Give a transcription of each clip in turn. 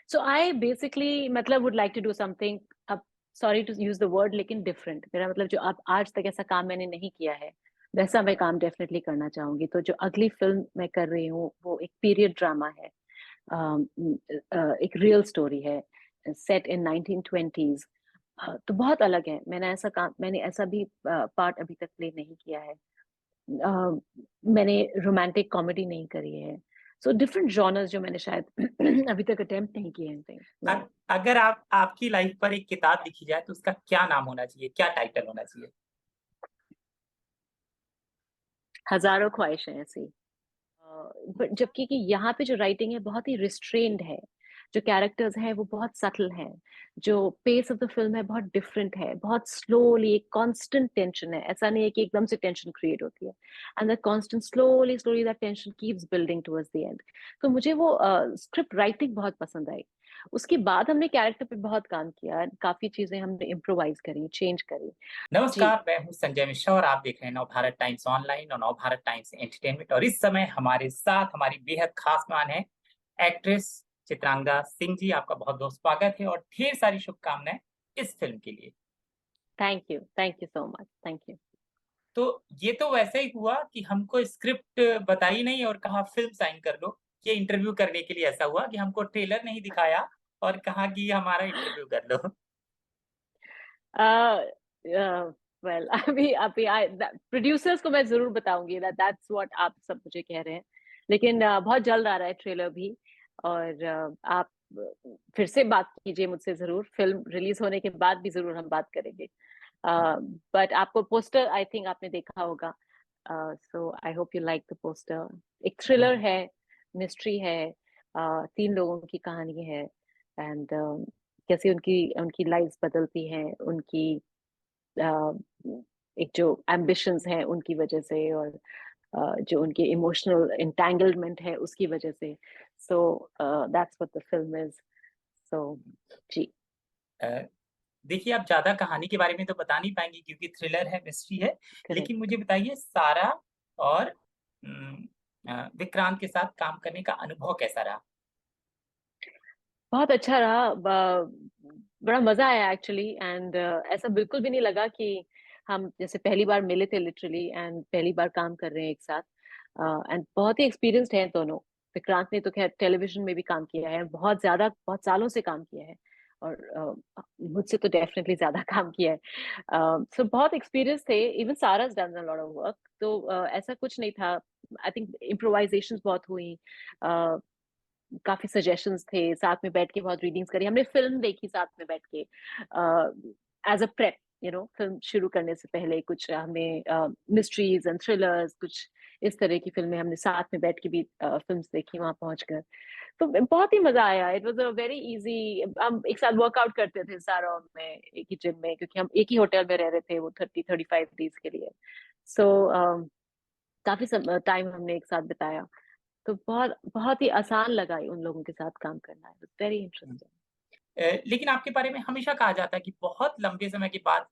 So I basically मतलब would like to do something, अब sorry to use the word, लेकिन different. मेरा मतलब जो अब आज तक ऐसा काम मैंने नहीं किया है, वैसा मैं काम डेफिनेटली करना चाहूंगी। तो जो अगली फिल्म मैं कर रही हूँ वो एक पीरियड ड्रामा है। एक रियल स्टोरी है, सेट इन 1920s। तो बहुत अलग है। मैंने ऐसा भी पार्ट अभी तक प्ले नहीं किया है। मैंने रोमांटिक कॉमेडी नहीं करी है। सो डिफरेंट जॉनर्स जो मैंने शायद अभी तक अटेम्प्ट नहीं किए हैं। Yeah. अगर आप आपकी लाइफ पर एक किताब लिखी जाए तो उसका क्या नाम होना चाहिए, क्या टाइटल होना चाहिए? हजारों ख्वाहिशें ऐसी। बट जबकि कि यहाँ पे जो राइटिंग है बहुत ही रिस्ट्रेन्ड है। जो कैरेक्टर्स हैं वो बहुत सटल हैं। जो पेस ऑफ द फिल्म है बहुत डिफरेंट है, बहुत स्लोली, एक कांस्टेंट टेंशन है। ऐसा नहीं है कि एकदम से टेंशन क्रिएट होती है। And that constant slowly slowly that tension keeps building towards the end. तो मुझे वो स्क्रिप्ट राइटिंग बहुत पसंद आई। उसके बाद हमने कैरेक्टर पे बहुत काम किया, काफी चीजें हमने इम्प्रोवाइज करी, चेंज करी। जी। नमस्कार, मैं हूं संजय मिश्रा और आप देख रहे हैं नवभारत टाइम्स ऑनलाइन और नवभारत टाइम्स एंटरटेनमेंट। और इस समय हमारे साथ हमारी बेहद खास मेहमान है एक्ट्रेस चित्रांगदा सिंह जी। आपका बहुत बहुत स्वागत है और ढेर सारी शुभकामनाएं इस फिल्म के लिए। Thank you so much, thank you. तो ये तो वैसे ही हुआ कि हमको स्क्रिप्ट बताई नहीं और कहा फिल्म साइन कर लो। ये इंटरव्यू करने के लिए ऐसा हुआ कि हमको ट्रेलर नहीं दिखाया और कहा कि हमारा इंटरव्यू कर लो। वेल अभी अभी प्रोड्यूसर्स को मैं जरूर बताऊंगी, दैट्स व्हाट आप सब मुझे कह रहे हैं। लेकिन बहुत जल्द आ रहा है ट्रेलर भी। और आप फिर से बात कीजिए मुझसे जरूर, फिल्म रिलीज होने के बाद भी जरूर हम बात करेंगे। बट आपको पोस्टर आई थिंक आपने देखा होगा। So I hope you like the poster. एक थ्रिलर है, मिस्ट्री है, तीन लोगों की कहानी है। एंड कैसे उनकी उनकी लाइफ बदलती हैं, उनकी अ, एक जो एम्बिशंस हैं उनकी वजह से, और जो उनके इमोशनल एंटेंगलमेंट है उसकी वजह से। So that's what the film is. सो जी। अ, देखिए, आप ज़्यादा कहानी के बारे में तो बता नहीं पाएँगी क्योंकि थ्रिलर है, मिस्ट्री है। करेक्ट। लेकिन मुझे बताइए सारा और विक्रांत के साथ काम करने का अनुभव कैसा रहा? बहुत अच्छा रहा। बड़ा मजा आया एक्चुअली। एंड ऐसा बिल्कुल भी नहीं लगा कि हम जैसे पहली बार मिले थे लिटरली, एंड पहली बार काम कर रहे हैं एक साथ। एंड बहुत ही एक्सपीरियंस्ड हैं दोनों। विक्रांत ने तो खैर टेलीविजन में भी काम किया है, बहुत ज्यादा, बहुत सालों से काम किया है। और मुझसे तो डेफिनेटली ज्यादा काम किया है। सो बहुत एक्सपीरियंस थे। इवन सारा done a lot of work. तो ऐसा कुछ नहीं था। आई थिंक इम्प्रोवाइजेशंस बहुत हुई। काफी सजेशंस थे, साथ में बैठ के बहुत रीडिंग्स करी हमने, फिल्म देखी साथ में बैठ के एज अ प्रेप। फिल्म शुरू करने से पहले कुछ हमने मिस्ट्रीज एंड थ्रिलर्स, कुछ इस तरह की फिल्में हमने साथ में बैठ के भी फिल्म्स देखी वहां पहुंचकर। तो बहुत ही मजा आया। It was a very easy. हम एक साथ वर्कआउट करते थे सारा में, एक ही जिम में, क्योंकि हम एक ही होटल में रह रहे थे वो 30-35 डेज के लिए। सो काफी टाइम हमने एक साथ बिताया। तो बहुत बहुत ही आसान लगा उन लोगों के साथ काम करना। It very interesting. लेकिन आपके बारे में हमेशा कहा जाता है कि बहुत लंबे समय के बाद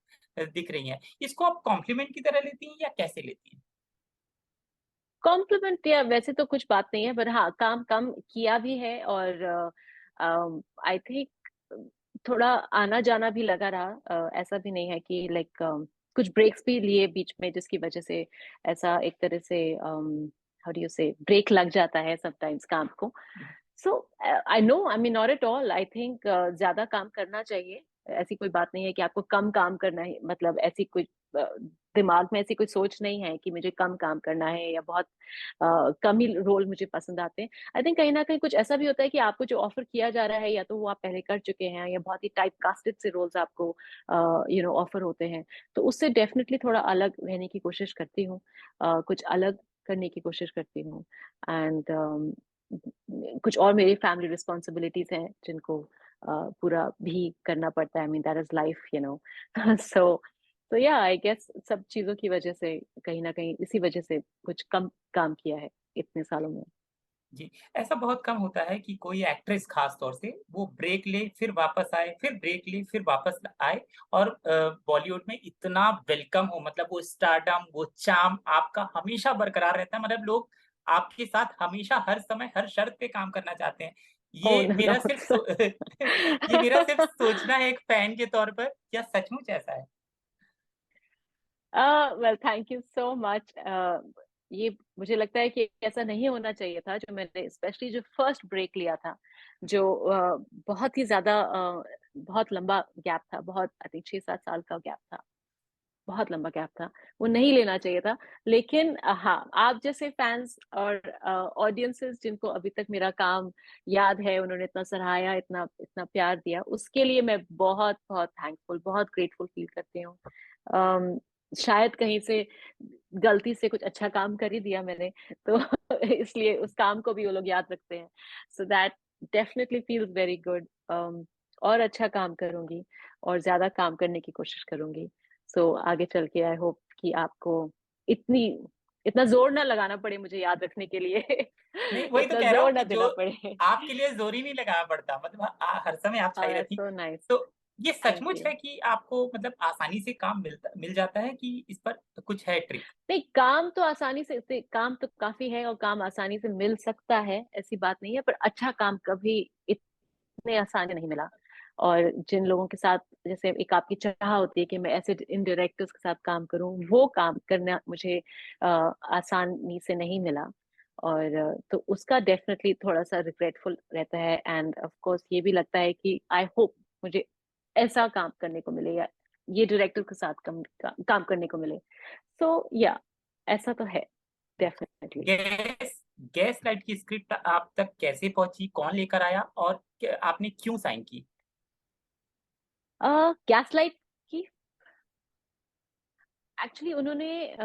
दिख रही हैं। इसको आप कॉम्प्लीमेंट की तरह लेती हैं या कैसे लेती हैं? कॉम्प्लीमेंट या वैसे तो कुछ बात नहीं है, पर हाँ काम कम किया भी है। और आई थिंक थोड़ा आना जाना भी लगा रहा। ऐसा भी नहीं है कि लाइक कुछ ब्रेक्स भी लिए बीच में, जिसकी वजह से ऐसा एक तरह से how do you say break लग जाता है समटाइम्स काम को। So I know, I mean not at all. I think ज्यादा काम करना चाहिए। ऐसी कोई बात नहीं है कि आपको कम काम करना है, मतलब ऐसी कोई दिमाग में ऐसी कोई सोच नहीं है कि मुझे कम काम करना है या बहुत कम ही रोल मुझे पसंद आते हैं। आई थिंक कहीं ना कहीं कुछ ऐसा भी होता है कि आपको जो ऑफर किया जा रहा है या तो वो आप पहले कर चुके हैं, या बहुत ही टाइप कास्टेड से रोल्स आपको ऑफर होते हैं। तो उससे डेफिनेटली थोड़ा अलग रहने की कोशिश करती हूँ, कुछ अलग करने की कोशिश करती हूँ। एंड कुछ और मेरी फैमिली रिस्पॉन्सिबिलिटीज हैं जिनको पूरा भी करना पड़ता है। I mean that is life, so तो या आई गेस सब चीजों की वजह से, कहीं ना कहीं इसी वजह से कुछ कम काम किया है इतने सालों में। जी, ऐसा बहुत कम होता है कि कोई एक्ट्रेस खास तौर से वो ब्रेक ले, फिर वापस आए, फिर ब्रेक ले, फिर वापस आए और बॉलीवुड में इतना वेलकम हो, मतलब वो स्टारडम, वो चार्म आपका हमेशा बरकरार रहता है। मतलब लोग आपके साथ हमेशा हर समय, हर शर्त पे काम करना चाहते हैं। Oh ये no, मेरा no. सिर्फ ये मेरा सिर्फ सोचना है एक फैन के तौर पर, या सचमुच ऐसा है? Well, thank you so much. ये मुझे लगता है कि ऐसा नहीं होना चाहिए था, जो मैंने स्पेशली जो फर्स्ट ब्रेक लिया था, जो बहुत ही ज्यादा बहुत लंबा गैप था, बहुत आई थिंक 6-7 साल का गैप था, बहुत लंबा गैप था, वो नहीं लेना चाहिए था। लेकिन हाँ, आप जैसे फैंस और ऑडियंसेस जिनको अभी तक मेरा काम याद है, उन्होंने इतना सराहाया, इतना इतना प्यार दिया, उसके लिए मैं बहुत बहुत थैंकफुल, बहुत ग्रेटफुल फील करती हूँ। अम, शायद कहीं से गलती से कुछ अच्छा काम कर ही दिया मैंने, तो इसलिए उस काम को भी वो लोग याद रखते हैं। So that definitely feels very good. और अच्छा काम करूंगी, और ज्यादा काम करने की कोशिश करूंगी। सो आगे चल के आई होप कि आपको इतनी इतना जोर ना लगाना पड़े मुझे याद रखने के लिए। नहीं, वही तो इतना कह रहा हूँ जोर कि ना जो देना पड़े। आपके लिए जोर ही नहीं लगाना पड़ता, मतलब हर समय आप छाई दैट्स रहती। So nice. तो ये थैंक सचमुच यू। है कि आपको मतलब आसानी से काम मिल जाता है, कि इस पर कुछ है ट्रिक? नहीं, काम तो आसानी से काम तो काफी है, और काम आसानी से मिल सकता है, ऐसी बात नहीं है, पर अच्छा काम कभी इतने आसानी नहीं मिला। और जिन लोगों के साथ, जैसे एक आपकी चाह होती है कि मैं ऐसे इन डायरेक्टर्स के साथ काम करूं, वो काम करना मुझे आसानी से नहीं मिला। और तो उसका डेफिनेटली थोड़ा सा रिग्रेटफुल रहता है, एंड ऑफ कोर्स ये भी लगता है कि आई होप मुझे ऐसा काम करने को मिले, या ये डायरेक्टर के साथ काम करने को मिले। सो या ऐसा तो है डेफिनेटली। गैस गैस लाइट की स्क्रिप्ट आप तक कैसे पहुंची, कौन लेकर आया, और आपने क्यों साइन की? गैसलाइट की एक्चुअली उन्होंने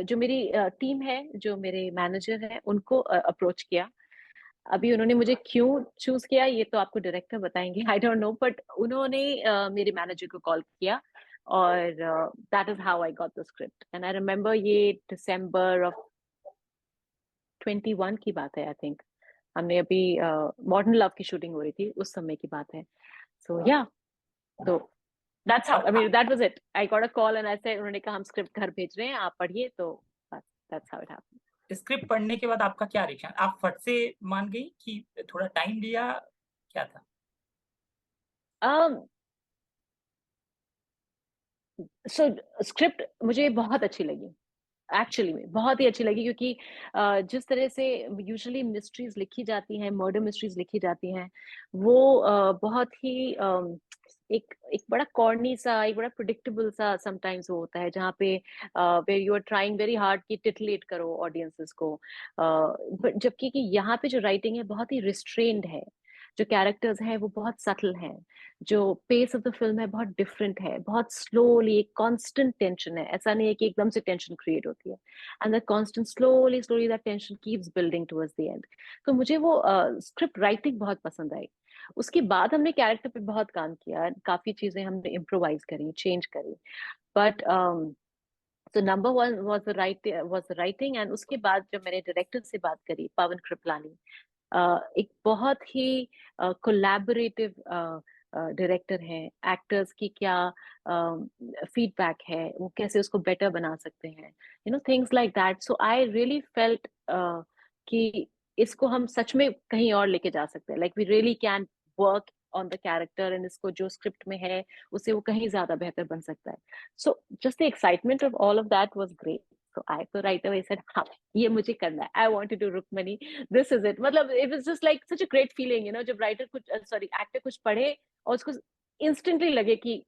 जो मेरी टीम है, जो मेरे मैनेजर हैं, उनको अप्रोच किया। अभी उन्होंने मुझे क्यों चूज किया ये तो आपको डायरेक्टर बताएंगे, आई डोंट नो, बट उन्होंने मेरे मैनेजर को कॉल किया, और that is how I got the script. And I remember ये दिसंबर ऑफ 21 की बात है, आई थिंक। हमने अभी मॉडर्न लव की शूटिंग हो रही थी, उस समय की बात है। सो या, तो दैट्स हाउ, और आई mean that was it. I got a call and I said, उन्होंने कहा हम स्क्रिप्ट घर भेज रहे हैं, आप पढ़िए, तो that's how it happened. Script पढ़ने के बाद आपका क्या रिएक्शन? आप फट से मान गई कि थोड़ा टाइम लिया, क्या था? सो स्क्रिप्ट मुझे बहुत अच्छी लगी, एक्चुअली में बहुत ही अच्छी लगी, क्योंकि जिस तरह से यूजुअली मिस्ट्रीज लिखी जाती हैं, मर्डर मिस्ट्रीज लिखी जाती हैं, वो बहुत ही एक एक बड़ा कॉर्नी सा, एक बड़ा प्रिडिक्टेबल सा समटाइम्स वो होता है, जहाँ पे where you are trying very hard कि टिटलेट करो ऑडियंसेस को। जबकि कि यहाँ पे जो राइटिंग है बहुत ही रिस्ट्रेन्ड है, जो कैरेक्टर्स हैं वो बहुत सटल हैं, जो पेस ऑफ द फिल्म है बहुत डिफरेंट है, बहुत स्लोली, एक कांस्टेंट टेंशन है, ऐसा नहीं है कि एकदम से टेंशन क्रिएट होती है, and the constant slowly slowly that tension keeps building towards the end. तो मुझे वो स्क्रिप्ट राइटिंग बहुत पसंद आई। उसके बाद हमने कैरेक्टर पे बहुत काम किया, काफी चीजें हमने इम्प्रोवाइज करी, चेंज करी, बट तो number one was the writing. And उसके बाद जब मैंने डायरेक्टर से बात करी, पवन कृपलानी, एक बहुत ही कोलैबोरेटिव डायरेक्टर हैं, एक्टर्स की क्या फीडबैक है, वो कैसे उसको बेटर बना सकते हैं, things like that. So I really felt कि इसको हम सच में कहीं और लेके जा सकते हैं, like we really can work on the character, and इसको जो स्क्रिप्ट में है उससे वो कहीं ज्यादा बेहतर बन सकता है। So just the excitement of all of that was great. So I तो राइट अवे सेड हाँ, ये मुझे करना है, I want to do Rukmini, this is it. मतलब it was just like such a great feeling, जब राइटर कुछ, sorry, actor कुछ पढ़े और उसको इंस्टेंटली लगे कि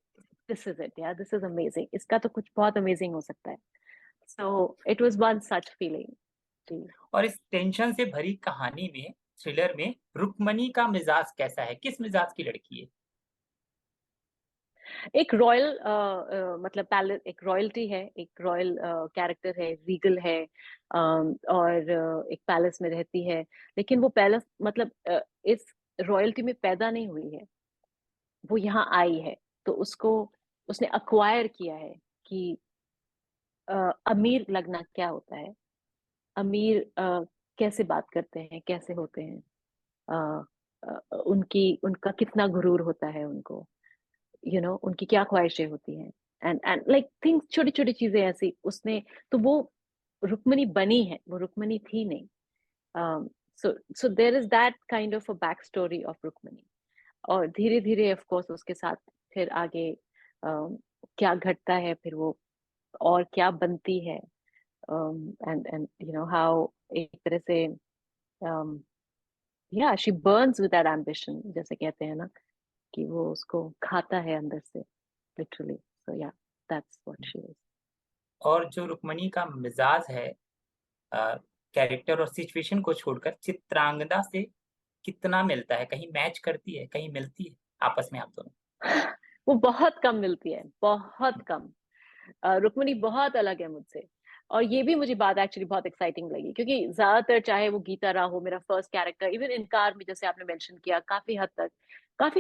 दिस इज इट यार, दिस इज अमेजिंग, इसका तो कुछ बहुत अमेजिंग हो सकता है। So it was one such feeling. जी। और इस टेंशन से भरी कहानी में, थ्रिलर में, रुक्मणी का मिजाज कैसा है? किस मिजाज की लड़की है? एक रॉयल, मतलब पैलेस, एक रॉयल्टी है, एक रॉयल कैरेक्टर है, रीगल है, और एक पैलेस में रहती है। लेकिन वो पैलेस मतलब इस रॉयल्टी में पैदा नहीं हुई है, वो यहाँ आई है, तो उसको उसने अक्वायर किया है कि अमीर लगना क्या होता है, अमीर कैसे बात करते हैं, कैसे होते हैं, अ, उनकी उनका कितना गुरूर होता है उनको, उनकी क्या ख्वाहिशें होती हैं, एंड लाइक थिंग्स, छोटी छोटी चीजें ऐसी उसने। तो वो रुक्मणी बनी है, वो रुक्मणी थी नहीं। so there is that kind of a backstory of Rukmini. और धीरे धीरे ऑफ कोर्स उसके साथ फिर आगे क्या घटता है, फिर वो और क्या बनती है, एंड यू नो हाउ एक तरह से या she Burns with that ambition, जैसे कहते हैं ना कि वो उसको खाता है अंदर से लिटरली. सो या, दैट्स व्हाट शी इज. और जो रुक्मणी का मिजाज है कैरेक्टर और सिचुएशन को छोड़कर चित्रांगदा से कितना मिलता है? कहीं मैच करती है, कहीं मिलती है आपस में आप दोनों? वो बहुत कम मिलती है, बहुत कम. रुक्मिणी बहुत अलग है मुझसे. और ये भी मुझे बात एक्चुअली बहुत एक्साइटिंग लगी, क्योंकि ज्यादातर चाहे वो गीता राव हो, मेरा फर्स्ट कैरेक्टर, इवन इनकार में जैसे आपने मेंशन किया, काफी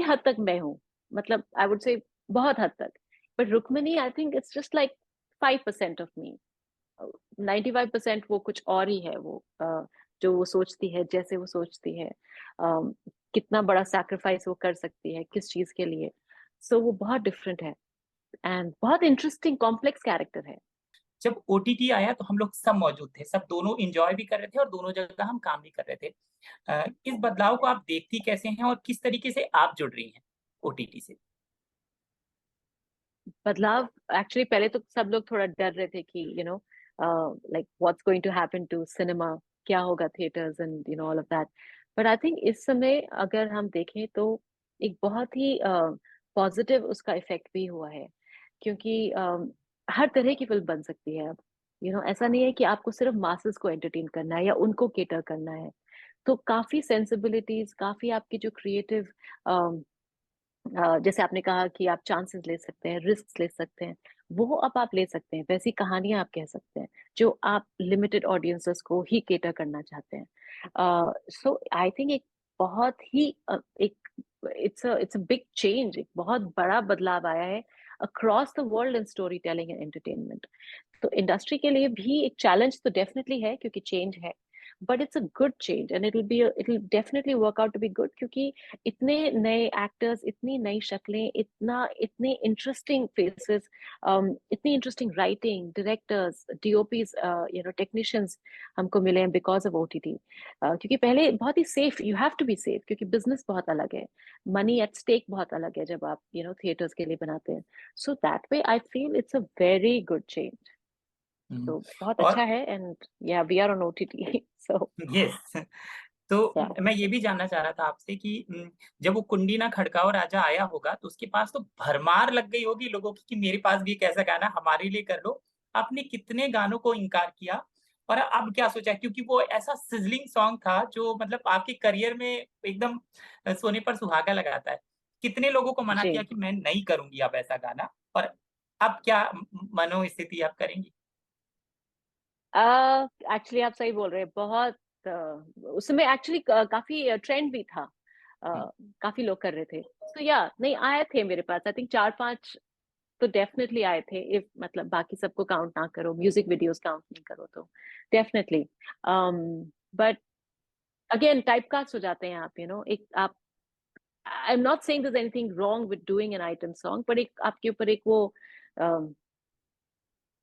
हद तक मैं हूँ. मतलब आई वुड से बहुत हद तक. But Rukmini I think it's just like 5% of me. 95% वो कुछ और ही है. वो जो वो सोचती है, जैसे वो सोचती है, कितना बड़ा सैक्रिफाइस वो कर सकती है किस चीज के लिए. सो वो बहुत डिफरेंट है एंड बहुत इंटरेस्टिंग कॉम्प्लेक्स कैरेक्टर है. जब ओटीटी आया तो हम लोग सब मौजूद थे, सब दोनों एंजॉय भी कर रहे थे और दोनों जगह हम काम भी कर रहे थे. इस बदलाव को आप देखती कैसे हैं और किस तरीके से आप जुड़ रही हैं ओटीटी से? बदलाव एक्चुअली पहले तो सब लोग थोड़ा डर रहे थे कि you know like what's going to happen to cinema, क्या होगा theatres and you know all of that. But I think इस समय अगर हम देखें तो एक बहुत ही पॉजिटिव उसका इफेक्ट भी हुआ है, क्योंकि हर तरह की फिल्म बन सकती है अब. यू नो ऐसा नहीं है कि आपको सिर्फ मासेस को एंटरटेन करना है या उनको केटर करना है. तो काफी सेंसिबिलिटीज, काफी आपकी जो क्रिएटिव, जैसे आपने कहा कि आप चांसेस ले सकते हैं, रिस्क ले सकते हैं, वो अब आप ले सकते हैं. वैसी कहानियां आप कह सकते हैं जो आप लिमिटेड ऑडियंसेस को ही केटर करना चाहते हैं. सो आई थिंक एक बहुत ही एक इट्स अ बिग चेंज, एक बहुत बड़ा बदलाव आया है across the world in story telling and entertainment. तो इंडस्ट्री के लिए भी एक चैलेंज तो डेफिनेटली है, क्योंकि चेंज है. But it's a good change and it will definitely work out to be good, क्योंकि इतने नए एक्टर्स, इतनी नई शक्लें, इतने इंटरेस्टिंग फेसेस, इतनी interesting writing, directors, DOPs, you know technicians हमको मिले हैं बिकॉज ऑफ ओटीटी. क्योंकि पहले बहुत ही safe, you have to be safe, क्योंकि बिजनेस बहुत अलग है, मनी एट स्टेक बहुत अलग है जब आप यू नो थिएटर्स के लिए बनाते हैं. So that way I feel it's a very good change. तो बहुत अच्छा और है. एंड या we are on OTT. So yes, तो मैं ये भी जानना चाह रहा था आपसे कि जब वो कुंडी ना खड़काओ राजा आया होगा तो उसके पास तो भरमार लग गई होगी लोगों की कि मेरे पास भी एक ऐसा गाना हमारे लिए कर लो. आपने कितने गानों को इनकार किया और अब क्या सोचा? क्योंकि वो ऐसा सिजलिंग सॉन्ग था जो मतलब आपके करियर में एकदम सोने पर सुहागा लगाता है. कितने लोगों को मना जी, किया कि मैं नहीं करूंगी अब ऐसा गाना, और अब क्या मनोस्थिति आप करेंगी? एक्चुअली आप सही बोल रहे हैं. बहुत उसमें एक्चुअली काफी ट्रेंड भी था. हम्म, काफी लोग कर रहे थे. तो या नहीं, आए थे मेरे पास आई थिंक 4-5 तो डेफिनेटली आए थे. इफ मतलब बाकी सबको काउंट ना करो, म्यूजिक वीडियोस काउंट नहीं करो तो डेफिनेटली. बट अगेन टाइपकास्ट हो जाते हैं आप, यू नो एक आप, I am not saying there is anything wrong with doing an item song, but एक आपके ऊपर एक वो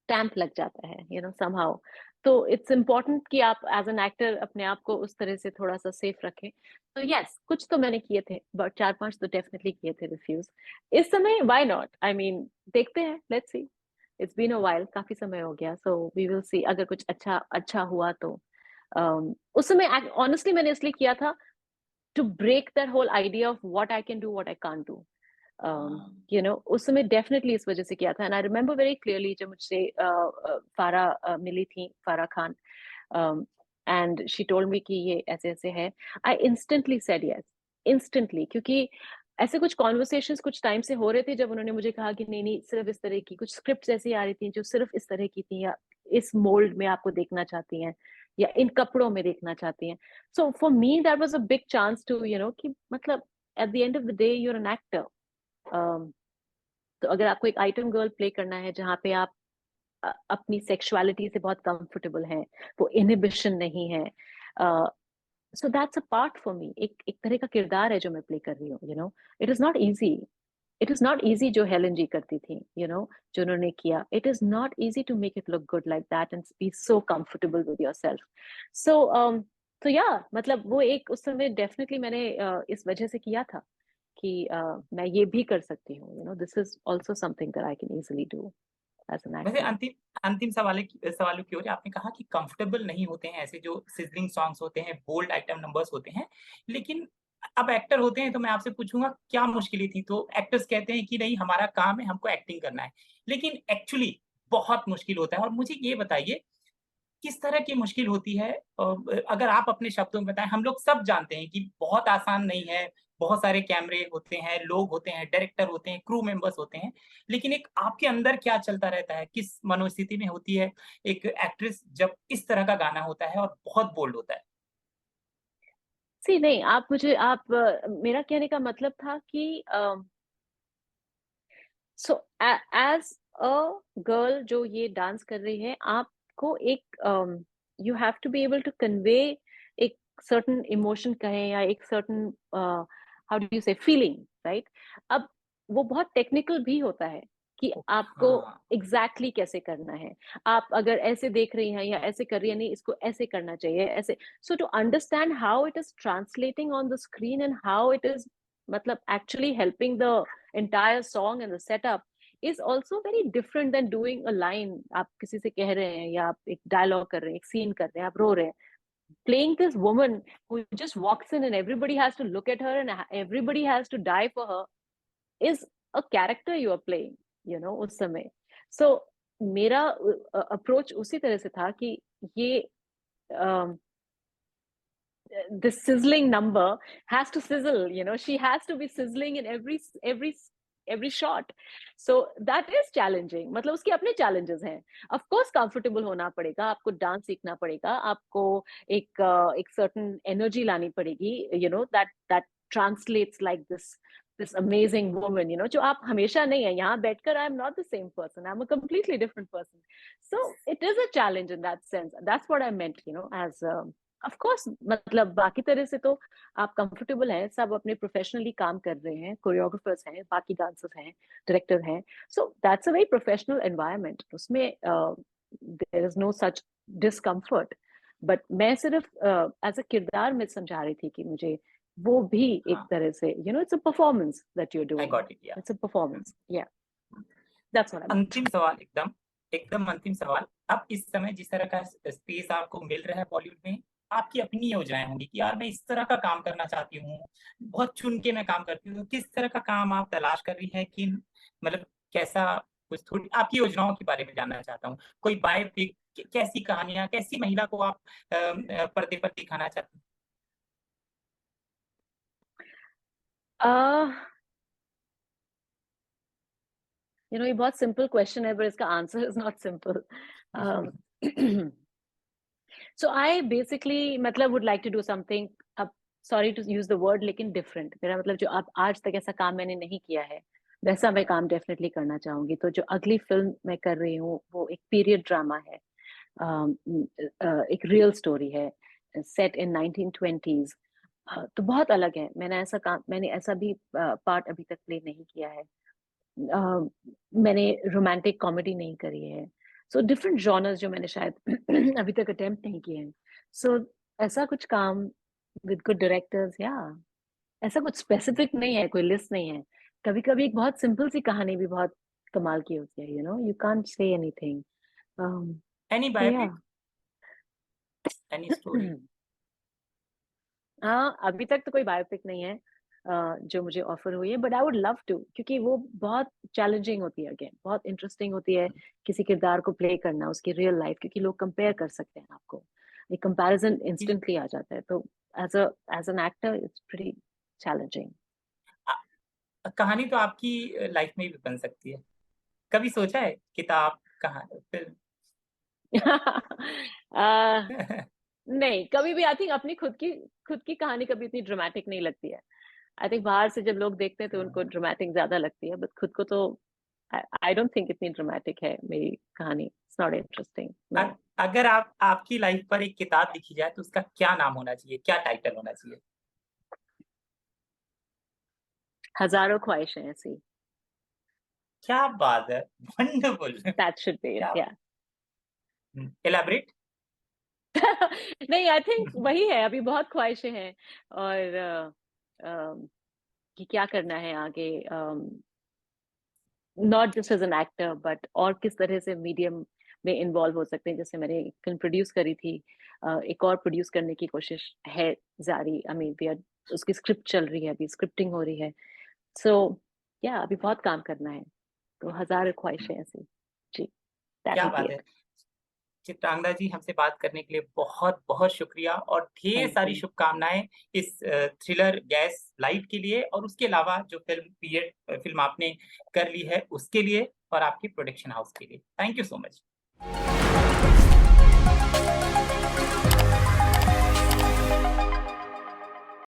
स्टैंप लग जाता है, यू नो समहाउ. तो इट्स इम्पोर्टेंट कि आप एज एन एक्टर अपने आप को उस तरह से थोड़ा सा सेफ रखें. तो यस, कुछ तो मैंने किए थे, बट 4-5 तो डेफिनेटली किए थे रिफ्यूज. इस समय व्हाई नॉट, आई मीन देखते हैं, let's see. It's been a while, काफी समय हो गया, सो वी विल सी. अगर कुछ अच्छा अच्छा हुआ तो उस समय ऑनेस्टली मैंने इसलिए किया था to break that whole idea of what I can do, what I can't do. You know उस समय डेफिनेटली इस वजह से किया था. And I remember very clearly जब मुझसे फारा मिली थी, Farah Khan, and she told me कि ये ऐसे ऐसे है. I instantly said yes, instantly. क्योंकि ऐसे कुछ कॉन्वर्सेशंस कुछ टाइम से हो रहे थे जब उन्होंने मुझे कहा कि नहीं नहीं, सिर्फ इस तरह की कुछ स्क्रिप्ट ऐसी आ रही थी जो सिर्फ इस तरह की थी, या इस मोल्ड में आपको देखना चाहती हैं, या इन कपड़ों में देखना चाहती हैं. So for me that was a big chance to you know कि मतलब at the end of the day you are an actor. तो अगर आपको एक आइटम गर्ल प्ले करना है जहाँ पे आप अपनी सेक्सुअलिटी से बहुत कंफर्टेबल हैं, वो इनहिबिशन नहीं है, सो that's a part for me. एक तरह का किरदार है जो मैं प्ले कर रही हूँ, you know. It is not easy. It is not easy जो हेलन जी करती थी, यू नो, जो उन्होंने किया. It is not easy to make it look good like that and be so comfortable with yourself. So तो या मतलब वो एक उस समय डेफिनेटली मैंने इस वजह से किया था कि मैं ये भी कर सकती हूँ, you know, this is also something that I can easily do as an वैसे एक्टर। अंतिम अंतिम सवालों की ओर आपने कहा कि कंफर्टेबल नहीं होते हैं ऐसे जो सिजलिंग सॉन्ग्स होते हैं, बोल्ड आइटम नंबर्स होते हैं, लेकिन अब एक्टर होते हैं तो मैं आपसे पूछूंगा क्या मुश्किलें थी? तो एक्टर्स कहते हैं कि नहीं हमारा काम है, हमको एक्टिंग करना है, लेकिन एक्चुअली बहुत मुश्किल होता है। और मुझे ये बताइए किस तरह की मुश्किल होती है? अगर आप अपने शब्दों में बताएं। हम लोग सब जानते हैं कि बहुत आसान नहीं है, बहुत सारे कैमरे होते हैं, लोग होते हैं, डायरेक्टर होते हैं, क्रू मेंबर्स होते हैं, लेकिन एक आपके अंदर क्या चलता रहता है, किस मनोस्थिति में होती है एक एक्ट्रेस जब इस तरह का गाना होता है और बहुत बोल्ड होता है? सी नहीं, आप मुझे आप मेरा कहने का मतलब था कि सो एज अ गर्ल जो ये डांस कर रही है, आपको एक you have to be able to convey एक सर्टन इमोशन कहें या एक certain how do you say feeling, right? अब वो बहुत टेक्निकल भी होता है कि आपको हाँ। एग्जैक्टली कैसे करना है। आप अगर ऐसे देख रही हैं या ऐसे कर रही है, नहीं इसको ऐसे करना चाहिए, ऐसे। So to understand how it is translating on the screen and how it is मतलब actually helping the entire song and the setup is also very different than doing a line। आप किसी से कह रहे हैं या आप एक डायलॉग कर रहे हैं, एक सीन कर रहे हैं, आप रो रहे हैं, playing this woman who just walks in and everybody has to look at her and everybody has to die for her is a character you are playing, you know, उस समय। so मेरा approach उसी तरह से था कि ये the sizzling number has to sizzle, you know, she has to be sizzling in every shot। so that is challenging, मतलब उसके अपने challenges हैं। of course comfortable होना पड़ेगा, आपको डांस सीखना पड़ेगा, आपको एक certain energy लानी पड़ेगी, you know, that translates like this amazing woman, you know, जो आप हमेशा नहीं है यहाँ बैठकर। I am not the same person, I'm a completely different person। so it is a challenge in that sense, that's what I meant, you know, as of course. मतलब बाकी तरह से तो आप कंफर्टेबल हैं, सब अपने प्रोफेशनली काम कर रहे हैं, कोरियोग्राफर्स हैं, बाकी डांसर्स हैं, डायरेक्टर हैं। So that's a very professional environment, उसमें there is no such discomfort. But मैं सिर्फ एज अ किरदार में समझा रही थी कि मुझे वो भी एक हाँ, तरह से, you know, it's a performance that you are I doing, got it. या इट्स अ परफॉर्मेंस, या दैट्स व्हाट आई मेंट। अंतिम सवाल, एकदम एकदम अंतिम सवाल। अब इस समय जिस तरह का स्पेस आपको मिल रहा है बॉलीवुड में, आपकी अपनी योजनाएं होंगी कि यार मैं इस तरह का काम करना चाहती हूँ, बहुत चुन के मैं काम करती हूँ। तो किस तरह का काम आप तलाश कर रही है कि मतलब कैसा, कुछ थोड़ी आपकी योजनाओं के बारे में जानना चाहता हूँ। कोई बायोपिक, कैसी कहानियां, कैसी महिला को आप पर्दे पर दिखाना चाहती हैं? यू नो, ये बहुत सिंपल क्वेश्चन है पर इसका answer is not simple. So I basically मतलब would like to do something, अब sorry to use the word, लेकिन different। मेरा मतलब जो अब आज तक ऐसा काम मैंने नहीं किया है, वैसा मैं काम डेफिनेटली करना चाहूंगी। तो जो अगली फिल्म मैं कर रही हूँ वो एक पीरियड ड्रामा है, एक रियल स्टोरी है, सेट इन 1920s। तो बहुत अलग है, मैंने ऐसा भी पार्ट अभी तक प्ले नहीं किया है। मैंने रोमांटिक कॉमेडी नहीं करी है। सो डिफरेंट जॉनर्स जो मैंने शायद अभी तक अटेम्प्ट नहीं किए हैं। सो ऐसा कुछ काम विद गुड डायरेक्टर्स, या ऐसा कुछ स्पेसिफिक नहीं है, कोई लिस्ट नहीं है। कभी कभी एक बहुत सिंपल सी कहानी भी बहुत कमाल की होती है, you no, you can't say anything. Any तो या बायोपिक, एनी स्टोरी? हाँ, अभी तक तो कोई बायोपिक नहीं है जो मुझे ऑफर हुई है, but I would love to, क्योंकि वो बहुत चैलेंजिंग होती है, अगेन बहुत इंटरेस्टिंग होती है किसी किरदार को प्ले करना, उसकी रियल लाइफ, क्योंकि लोग कंपेयर कर सकते हैं आपको, एक कंपैरिजन इंस्टेंटली आ जाता है। तो as a as an actor it's pretty challenging. कहानी तो आपकी लाइफ में भी बन सकती है। कभी सोचा है किताब, कहानी, फिल्म? नहीं, कभी भी आई थिंक अपनी खुद की कहानी कभी इतनी ड्रामेटिक नहीं लगती है। आई थिंक बाहर से जब लोग देखते हैं तो उनको ड्रामेटिक ज्यादा लगती है, बट खुद को तो आई डोंट थिंक इतनी ड्रामेटिक है मेरी कहानी। It's not interesting, no. अगर आपकी लाइफ पर एक किताब लिखी जाए तो उसका क्या नाम होना चाहिए, क्या टाइटल होना चाहिए? हजारों ख्वाहिशें ऐसी, क्या बात है! Wonderful! That should be it, क्या या। एलाबरेट? नहीं, आई थिंक वही है, अभी बहुत ख्वाहिशें हैं और कि क्या करना है आगे, not just as an actor but और किस तरह से मीडियम में इन्वॉल्व हो सकते हैं। जैसे मैंने फिल्म प्रोड्यूस करी थी, एक और प्रोड्यूस करने की कोशिश है जारी। आई मीन वी आर, उसकी स्क्रिप्ट चल रही है, अभी स्क्रिप्टिंग हो रही है। सो या अभी बहुत काम करना है, तो हजार ख्वाहिशें ऐसी। जी, दैट क्या वुड बी बात है इट। चित्रांगदा जी, हमसे बात करने के लिए बहुत बहुत शुक्रिया और ढेर थैंक सारी यू। शुभकामनाएं इस थ्रिलर गैस लाइट के लिए, और उसके अलावा जो फिल्म पीरियड फिल्म आपने कर ली है उसके लिए, और आपकी प्रोडक्शन हाउस के लिए। Thank you so much.